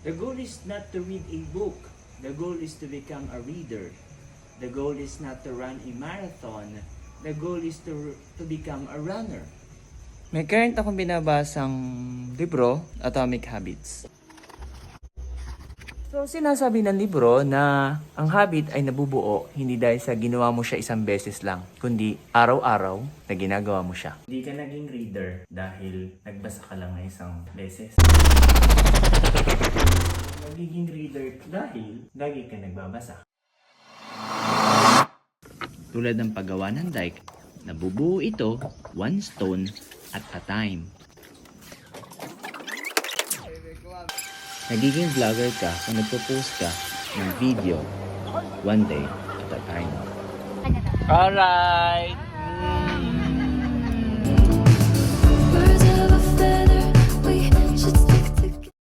The goal is not to read a book. The goal is to become a reader. The goal is not to run a marathon. The goal is to become a runner. May current akong binabasang libro, Atomic Habits. So, sinasabi ng libro na ang habit ay nabubuo hindi dahil sa ginawa mo siya isang beses lang, kundi araw-araw na ginagawa mo siya. Hindi ka naging reader dahil nagbasa ka lang ng isang beses. Nagiging reader dahil lagi ka nagbabasa. Tulad ng paggawa ng dike, nabubuo ito one stone at a time. Nagiging vlogger ka kung nagpo-post ka ng video one day at a time. Alright!